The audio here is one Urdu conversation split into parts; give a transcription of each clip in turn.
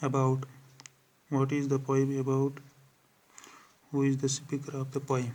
about? What is the poem about? Who is the speaker of the poem?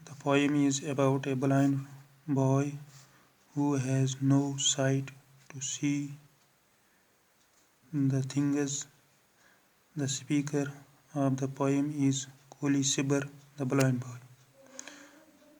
The poem is about a blind boy who has no sight to see the things. The speaker of the poem is Quli Sibir the blind boy.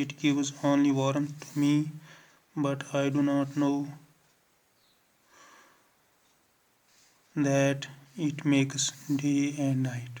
it gives only warmth to me, but I do not know that it makes day and night.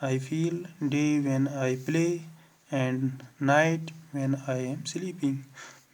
I feel day when I play and night when I am sleeping.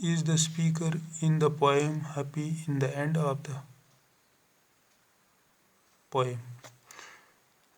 Is the speaker in the poem happy in the end of the poem?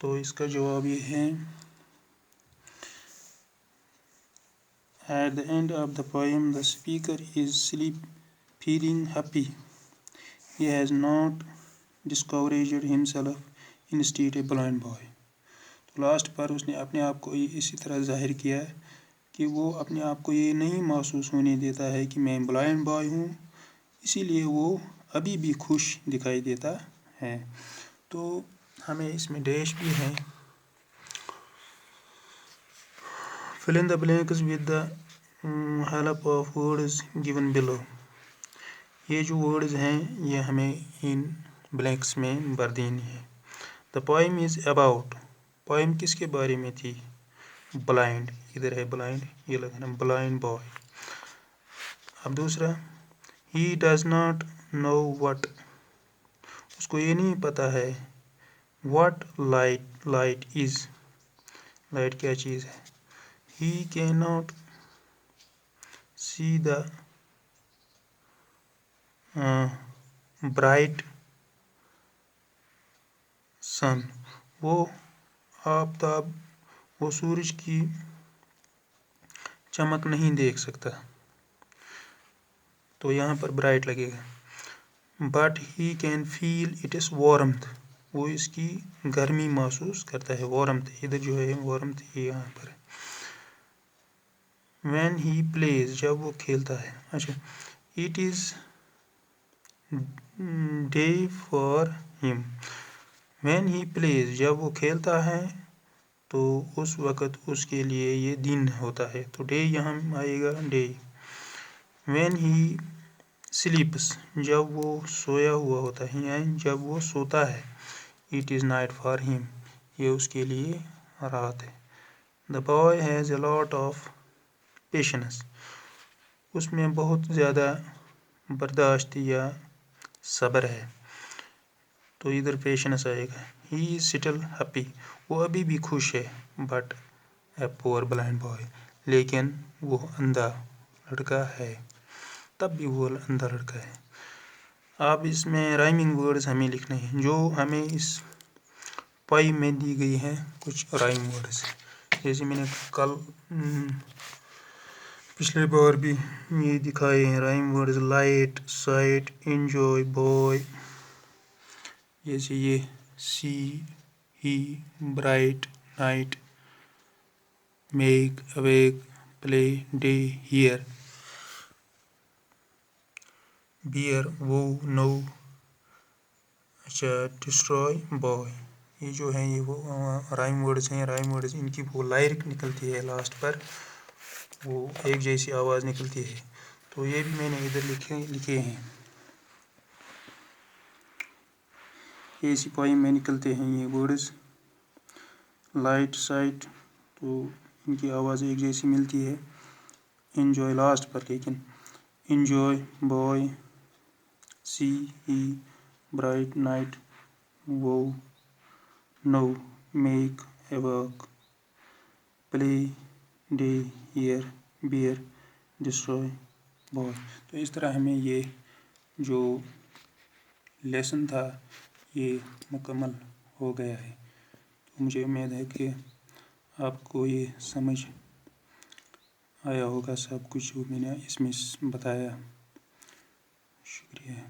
تو اس کا جواب یہ ہے At the end of the poem, the speaker is feeling happy. He has not discouraged himself instead a blind boy. تو لاسٹ پر اس نے اپنے آپ کو اسی طرح ظاہر کیا کہ وہ اپنے آپ کو یہ نہیں محسوس ہونے دیتا ہے کہ میں بلائنڈ بوائے ہوں، اسی لیے وہ ابھی بھی خوش دکھائی دیتا ہے. تو ہمیں اس میں ڈیش بھی ہے. Fill in the blanks with the help of words given below. یہ جو words ہیں یہ ہمیں ان بلینکس میں بھر دینی ہے. The poem is about. poem کس کے بارے میں تھی؟ بلائنڈ. ادھر ہے بلائنڈ، یہ لکھنا بلائنڈ بوائے. اب دوسرا he does not know what. اس کو یہ نہیں پتا ہے what light is. لائٹ کیا چیز ہے. He cannot see the bright sun. وہ آفتاب، وہ سورج کی چمک نہیں دیکھ سکتا، تو یہاں پر برائٹ لگے گا. But he can feel its warmth. وہ اس کی گرمی محسوس کرتا ہے. warmth ادھر جو ہے warmth یہاں پر ہے. When he plays. جب وہ کھیلتا ہے. اچھا it is day for him. When he plays. جب وہ کھیلتا ہے تو اس وقت اس کے لیے یہ دن ہوتا ہے، تو day یہاں آئے گا day. When he sleeps. جب وہ سویا ہوا ہوتا ہے یعنی جب وہ سوتا ہے. It is night for him. یہ اس کے لیے رات ہے. The boy has a lot of patience. اس میں بہت زیادہ برداشت یا صبر ہے، تو ادھر پیشنس آئے گا. He is still happy. وہ ابھی بھی خوش ہے. But a poor blind boy. لیکن وہ اندھا لڑکا ہے، تب بھی وہ اندھا لڑکا ہے. اب اس میں رائمنگ ورڈز ہمیں لکھنے ہیں جو ہمیں اس پوئم میں دی گئی ہیں. کچھ رائم ورڈز جیسے میں نے کل پچھلے بار بھی یہ دکھائے ہیں rhyme words. Light, sight, enjoy, boy. جیسے یہ see, he, bright, night, make, awake, play, day, hair. Bear, وہ، نو. اچھا ڈسٹرائے، بوائے. یہ جو ہیں یہ وہ رائم ورڈز ہیں. رائم ورڈز ان کی وہ لائرک نکلتی ہے لاسٹ پر، وہ ایک جیسی آواز نکلتی ہے. تو یہ بھی میں نے ادھر لکھے ہیں. ایسی پوائم میں نکلتے ہیں یہ ورڈز. لائٹ، سائٹ، تو ان کی آواز ایک جیسی ملتی ہے. انجوائے لاسٹ پر، لیکن enjoy, boy, see, he, bright, night, وہ، no, make, awake, play, day, hair, beer, destroy, boy. تو اس طرح ہمیں یہ جو لیسن تھا یہ مکمل ہو گیا ہے. تو مجھے امید ہے کہ آپ کو یہ سمجھ آیا ہوگا سب کچھ جو میں نے اس میں بتایا. شکریہ.